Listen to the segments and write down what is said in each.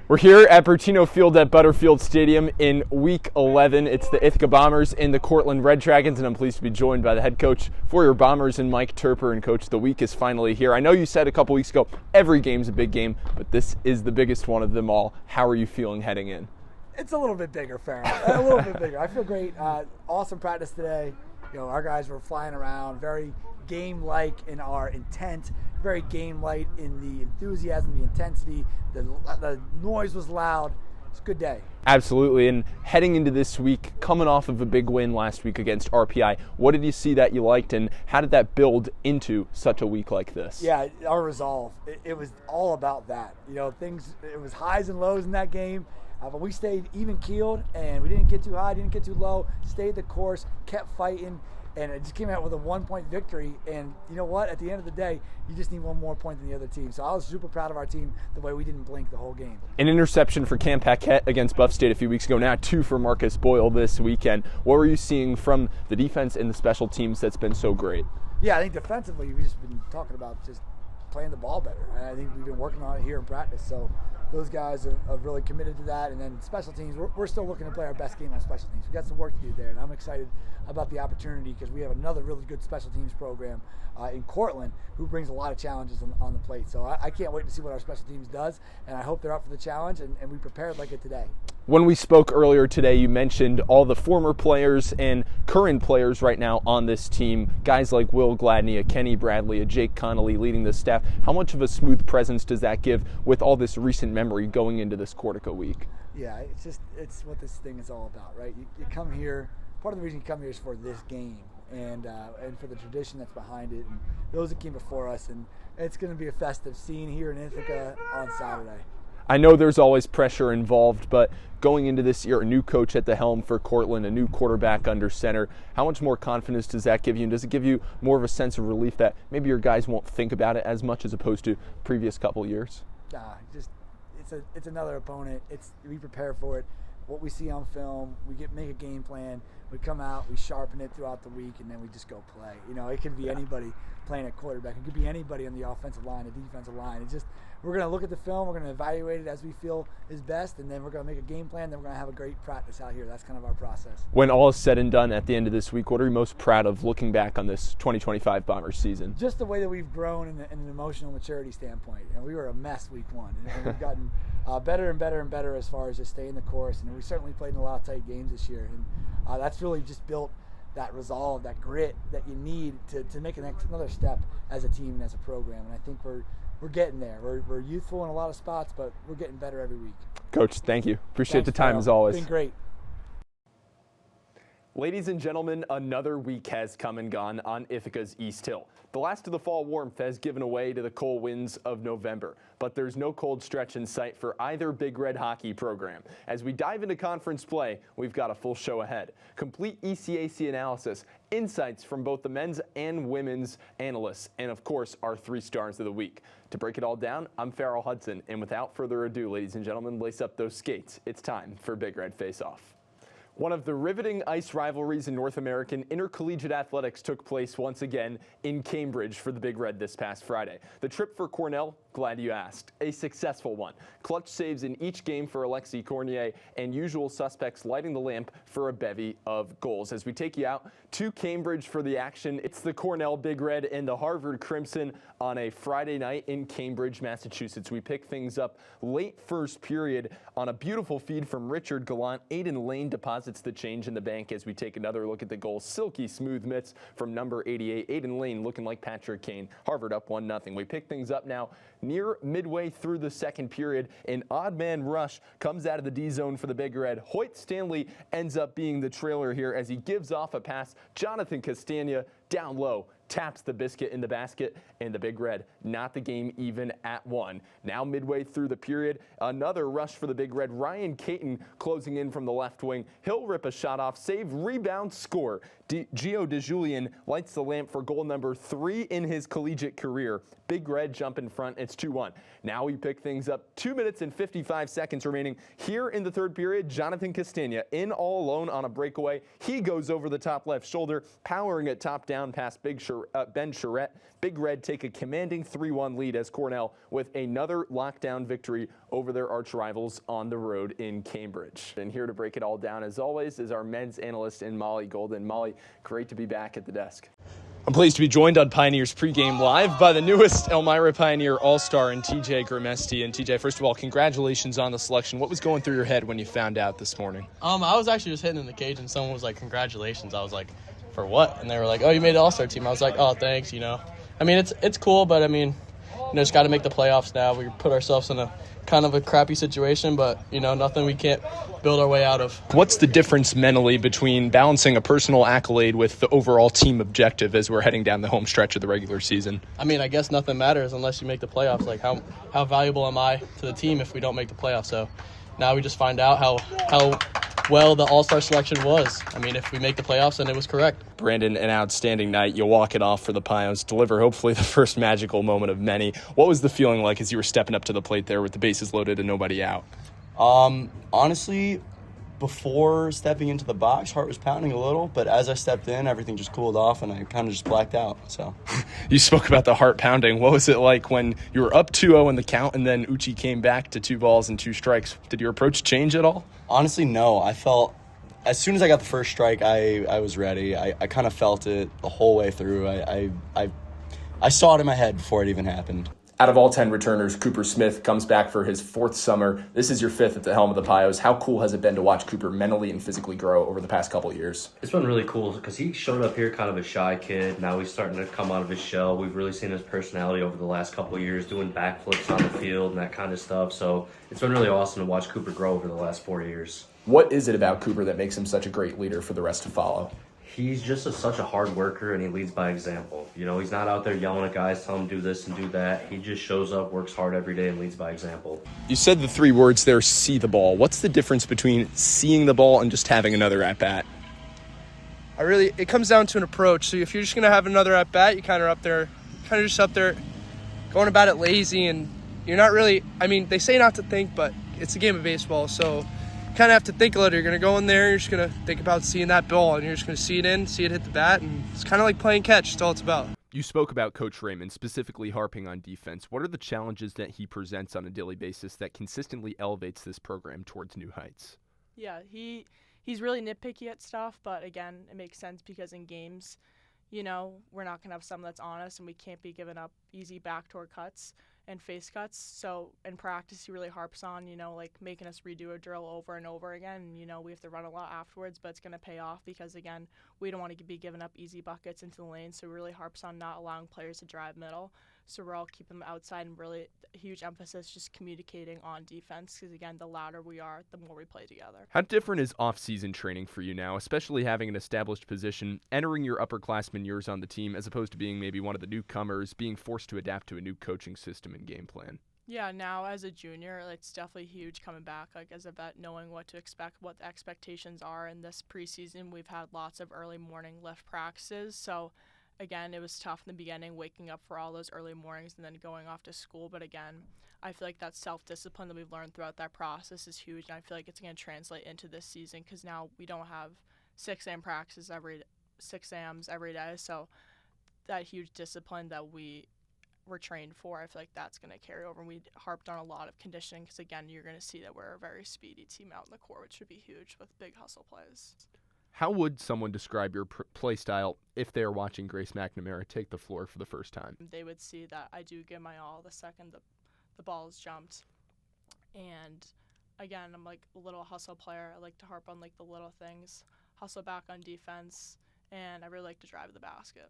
We're here at Bertino Field at Butterfield Stadium in Week 11. It's the Ithaca Bombers and the Cortland Red Dragons, and I'm pleased to be joined by the head coach for your Bombers and Mike Turper. And Coach, the week is finally here. I know you said a couple weeks ago every game's a big game, but this is the biggest one of them all. How are you feeling heading in? It's a little bit bigger, Farrell. A little bit bigger. I feel great. Awesome practice today. You know, our guys were flying around, very game-like in our intent, very game-like in the enthusiasm, the intensity. The noise was loud. It's a good day. Absolutely. And heading into this week, coming off of a big win last week against RPI, what did you see that you liked, and how did that build into such a week like this? Yeah, our resolve. It was all about that. You know, it was highs and lows in that game. But we stayed even-keeled, and we didn't get too high, didn't get too low, stayed the course, kept fighting, and it just came out with a one-point victory. And you know what? At the end of the day, you just need one more point than the other team. So I was super proud of our team, the way we didn't blink the whole game. An interception for Cam Paquette against Buff State a few weeks ago, now 2 for Marcus Boyle this weekend. What were you seeing from the defense and the special teams that's been so great? Yeah, I think defensively, we've just been talking about just playing the ball better. And I think we've been working on it here in practice. So those guys are really committed to that. And then special teams, we're still looking to play our best game on special teams. We've got some work to do there, and I'm excited about the opportunity because we have another really good special teams program in Cortland who brings a lot of challenges on the plate. So I can't wait to see what our special teams does, and I hope they're up for the challenge, and we prepared like it today. When we spoke earlier today, you mentioned all the former players and current players right now on this team, guys like Will Gladney, a Kenny Bradley, a Jake Connolly leading the staff. How much of a smooth presence does that give with all this recent memory going into this Cortico week? Yeah, it's what this thing is all about, right? You come here, part of the reason you come here is for this game and for the tradition that's behind it, and those that came before us, and it's going to be a festive scene here in Ithaca on Saturday. I know there's always pressure involved, but going into this year, a new coach at the helm for Cortland, a new quarterback under center, how much more confidence does that give you? And does it give you more of a sense of relief that maybe your guys won't think about it as much as opposed to previous couple years? It's another opponent. We prepare for it. What we see on film, make a game plan. We come out, we sharpen it throughout the week, and then we just go play. You know, it could be anybody playing at quarterback. It could be anybody on the offensive line, the defensive line. We're going to look at the film, we're going to evaluate it as we feel is best, and then we're going to make a game plan, then we're going to have a great practice out here. That's kind of our process. When all is said and done at the end of this week, what are you most proud of looking back on this 2025 Bombers season? Just the way that we've grown in an emotional maturity standpoint. And we were a mess week one, and we've gotten better and better and better as far as just staying the course, and we certainly played in a lot of tight games this year, and that's really just built that resolve, that grit that you need to make another step as a team and as a program. And I think we're getting there. We're youthful in a lot of spots, but we're getting better every week. Coach, thank you. Appreciate Thanks, the time Farrell. as always. It's been great. Ladies and gentlemen, another week has come and gone on Ithaca's East Hill. The last of the fall warmth has given away to the cold winds of November, but there's no cold stretch in sight for either Big Red hockey program. As we dive into conference play, we've got a full show ahead. Complete ECAC analysis, insights from both the men's and women's analysts, and of course, our 3 stars of the week. To break it all down, I'm Farrell Hudson, and without further ado, ladies and gentlemen, lace up those skates. It's time for Big Red Face-Off. One of the riveting ice rivalries in North American intercollegiate athletics took place once again in Cambridge for the Big Red this past Friday. The trip for Cornell, glad you asked, a successful one. Clutch saves in each game for Alexis Cornier and usual suspects lighting the lamp for a bevy of goals. As we take you out to Cambridge for the action, it's the Cornell Big Red and the Harvard Crimson on a Friday night in Cambridge, Massachusetts. We pick things up late first period on a beautiful feed from Richard Gallant. Aiden Lane deposits the change in the bank as we take another look at the goal. Silky smooth mitts from number 88. Aiden Lane looking like Patrick Kane. Harvard up 1-0. We pick things up now near midway through the second period. An odd man rush comes out of the D zone for the Big Red. Hoyt Stanley ends up being the trailer here as he gives off a pass. Jonathan Castagna down low taps the biscuit in the basket, and the Big Red not the game even at 1. Now midway through the period, another rush for the Big Red. Ryan Caton closing in from the left wing. He'll rip a shot off, save, rebound, score. Gio DeJulian lights the lamp for goal number 3 in his collegiate career. Big Red jump in front. It's 2-1. Now we pick things up. 2 minutes and 55 seconds remaining here in the third period. Jonathan Castagna in all alone on a breakaway. He goes over the top left shoulder, powering it top down past Big Shirt Charette. Big Red take a commanding 3-1 lead as Cornell with another lockdown victory over their arch rivals on the road in Cambridge. And here to break it all down, as always, is our men's analyst in Molly Golden. Molly, great to be back at the desk. I'm pleased to be joined on Pioneers pregame live by the newest Elmira Pioneer All-Star in TJ Grimesti. And TJ, first of all, congratulations on the selection. What was going through your head when you found out this morning? I was actually just hitting in the cage and someone was like, congratulations. I was like, for what? And they were like, oh, you made the All-Star team. I was like, oh, thanks, I mean, it's cool, but I mean, just got to make the playoffs now. We put ourselves in a kind of a crappy situation, but, nothing we can't build our way out of. What's the difference mentally between balancing a personal accolade with the overall team objective as we're heading down the home stretch of the regular season? I mean, I guess nothing matters unless you make the playoffs. Like, how valuable am I to the team if we don't make the playoffs? So now we just find out how well the All-Star selection was. I mean, if we make the playoffs, then it was correct. Brandon, an outstanding night. You'll walk it off for the Pios, deliver hopefully the first magical moment of many. What was the feeling like as you were stepping up to the plate there with the bases loaded and nobody out? Honestly, before stepping into the box, heart was pounding a little, but as I stepped in, everything just cooled off and I kind of just blacked out. So, you spoke about the heart pounding. What was it like when you were up 2-0 in the count and then Uchi came back to 2 balls and 2 strikes? Did your approach change at all? Honestly, no. I felt as soon as I got the first strike, I was ready. I kind of felt it the whole way through. I saw it in my head before it even happened. Out of all 10 returners, Cooper Smith comes back for his 4th summer. This is your 5th at the helm of the Pios. How cool has it been to watch Cooper mentally and physically grow over the past couple of years? It's been really cool because he showed up here kind of a shy kid. Now he's starting to come out of his shell. We've really seen his personality over the last couple of years, doing backflips on the field and that kind of stuff. So it's been really awesome to watch Cooper grow over the last 4 years. What is it about Cooper that makes him such a great leader for the rest to follow? He's just such a hard worker, and he leads by example. He's not out there yelling at guys, telling him do this and do that. He just shows up, works hard every day, and leads by example. You said the 3 words there, see the ball. What's the difference between seeing the ball and just having another at-bat? It comes down to an approach. So if you're just going to have another at-bat, you kind of just up there going about it lazy, and you're not really, they say not to think, but it's a game of baseball, so kind of have to think a little. You're going to go in there, you're just going to think about seeing that ball, and you're just going to see it hit the bat, and it's kind of like playing catch. That's all it's about. You spoke about Coach Raymond, specifically harping on defense. What are the challenges that he presents on a daily basis that consistently elevates this program towards new heights? Yeah, he's really nitpicky at stuff, but again, it makes sense because in games, we're not going to have someone that's honest, and we can't be giving up easy backdoor cuts and face cuts. So in practice, he really harps on, making us redo a drill over and over again. And, we have to run a lot afterwards, but it's going to pay off because, again, we don't want to be giving up easy buckets into the lane. So he really harps on not allowing players to drive middle. So we're all keeping them outside, and really a huge emphasis just communicating on defense because, again, the louder we are, the more we play together. How different is off-season training for you now, especially having an established position, entering your upperclassmen years on the team, as opposed to being maybe one of the newcomers, being forced to adapt to a new coaching system and game plan? Yeah, now as a junior, it's definitely huge coming back, as a vet, knowing what to expect, what the expectations are. In this preseason, we've had lots of early morning lift practices, so again, it was tough in the beginning, waking up for all those early mornings and then going off to school. But again, I feel like that self-discipline that we've learned throughout that process is huge, and I feel like it's going to translate into this season because now we don't have 6 a.m. practices 6 a.m.s every day. So that huge discipline that we were trained for, I feel like that's going to carry over. And we harped on a lot of conditioning because, again, you're going to see that we're a very speedy team out in the core, which would be huge with big hustle plays. How would someone describe your play style if they are watching Grace McNamara take the floor for the first time? They would see that I do give my all the second the ball is jumped. And again, I'm like a little hustle player. I like to harp on the little things, hustle back on defense, and I really like to drive the basket.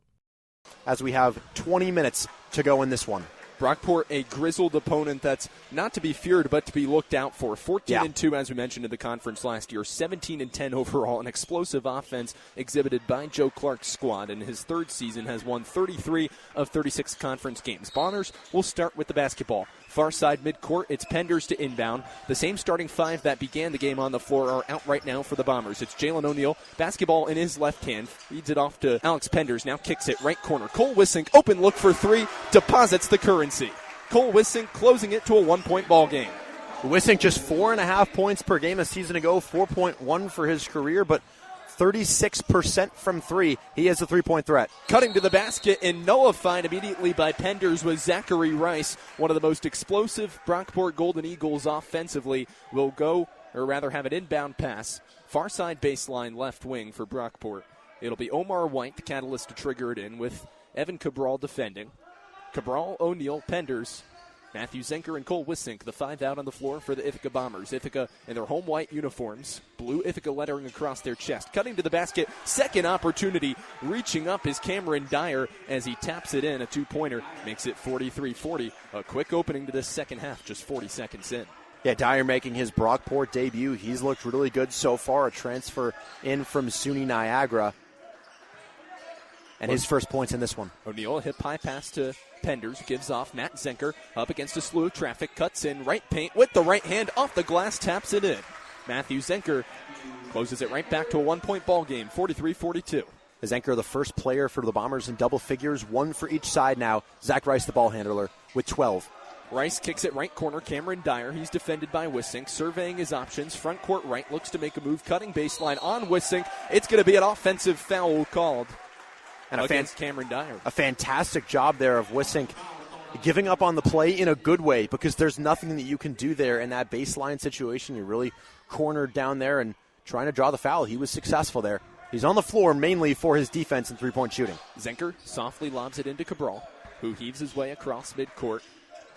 As we have 20 minutes to go in this one. Brockport, a grizzled opponent that's not to be feared but to be looked out for. 14-2, as we mentioned in the conference last year. 17-10 overall. An explosive offense exhibited by Joe Clark's squad. In his 3rd season, has won 33 of 36 conference games. Bombers will start with the basketball. Far side midcourt, it's Penders to inbound. The same starting 5 that began the game on the floor are out right now for the Bombers. It's Jalen O'Neal, basketball in his left hand, feeds it off to Alex Penders, now kicks it right corner. Cole Wissink, open look for 3, deposits the currency. Cole Wissink closing it to a 1-point ball game. Wissink just 4.5 points per game a season ago, 4.1 for his career, but 36% from three. He is a three-point threat. Cutting to the basket and nullified immediately by Penders was Zachary Rice, one of the most explosive Brockport Golden Eagles offensively. Will go, or rather have an inbound pass, far side baseline left wing for Brockport. It'll be Omar White, the catalyst to trigger it in, with Evan Cabral defending. Cabral, O'Neal, Penders, Matthew Zenker, and Cole Wissink, the five out on the floor for the Ithaca Bombers. Ithaca in their home white uniforms, blue Ithaca lettering across their chest. Cutting to the basket, second opportunity. Reaching up is Cameron Dyer as he taps it in. A two-pointer makes it 43-40. A quick opening to this second half, just 40 seconds in. Yeah, Dyer making his Brockport debut. He's looked really good so far. A transfer in from SUNY Niagara. And his first points in this one. O'Neal, a hip-high pass to Penders, gives off. Matt Zenker up against a slew of traffic, cuts in right paint with the right hand off the glass, taps it in. Matthew Zenker closes it right back to a one-point ball game, 43-42. Zenker, the first player for the Bombers in double figures, one for each side now. Zach Rice, the ball handler, with 12. Rice kicks it right corner. Cameron Dyer, he's defended by Wissink, surveying his options. Front court right, looks to make a move, cutting baseline on Wissink. It's going to be an offensive foul called and against Cameron Dyer. A fantastic job there of Wissink giving up on the play in a good way, because there's nothing that you can do there in that baseline situation. You're really cornered down there and trying to draw the foul. He was successful there. He's on the floor mainly for his defense and three-point shooting. Zenker softly lobs it into Cabral, who heaves his way across midcourt.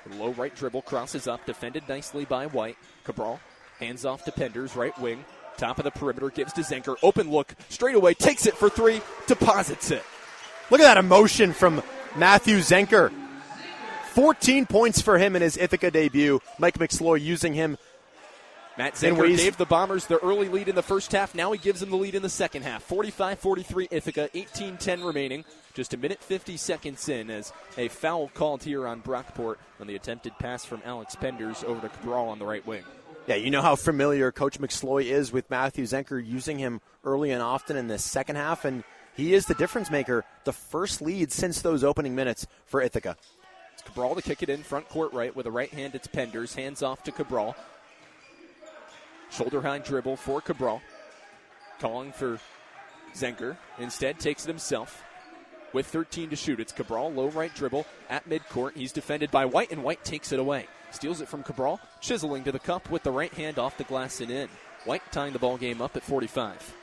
The low right dribble crosses up, defended nicely by White. Cabral hands off to Penders, right wing. Top of the perimeter, gives to Zenker. Open look, straight away, takes it for three, deposits it. Look at that emotion from Matthew Zenker. 14 points for him in his Ithaca debut. Mike McSloy using him. Matt Zenker gave the Bombers the early lead in the first half. Now he gives them the lead in the second half. 45-43 Ithaca, 18-10 remaining. Just a minute 50 seconds in as a foul called here on Brockport on the attempted pass from Alex Penders over to Cabral on the right wing. Yeah, you know how familiar Coach McSloy is with Matthew Zenker, using him early and often in the second half, and he is the difference maker, the first lead since those opening minutes for Ithaca. It's Cabral to kick it in front court right with a right hand. It's Penders, hands off to Cabral. Shoulder high dribble for Cabral. Calling for Zenker. Instead takes it himself with 13 to shoot. It's Cabral, low right dribble at midcourt. He's defended by White, and White takes it away. Steals it from Cabral, chiseling to the cup with the right hand off the glass and in. White tying the ball game up at 45.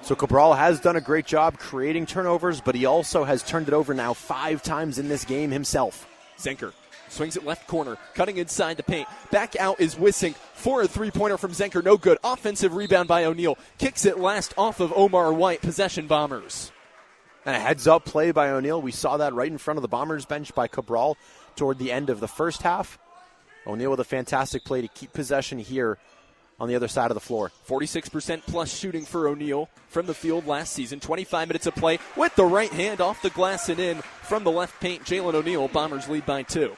So Cabral has done a great job creating turnovers, but he also has turned it over now 5 times in this game himself. Zenker swings it left corner, cutting inside the paint. Back out is Wissink for a three-pointer from Zenker. No good. Offensive rebound by O'Neal. Kicks it last off of Omar White. Possession Bombers. And a heads-up play by O'Neal. We saw that right in front of the Bombers bench by Cabral toward the end of the first half. O'Neal with a fantastic play to keep possession here on the other side of the floor. 46% plus shooting for O'Neal from the field last season. 25 minutes of play with the right hand off the glass and in from the left paint. Jalen O'Neal, Bombers lead by 2.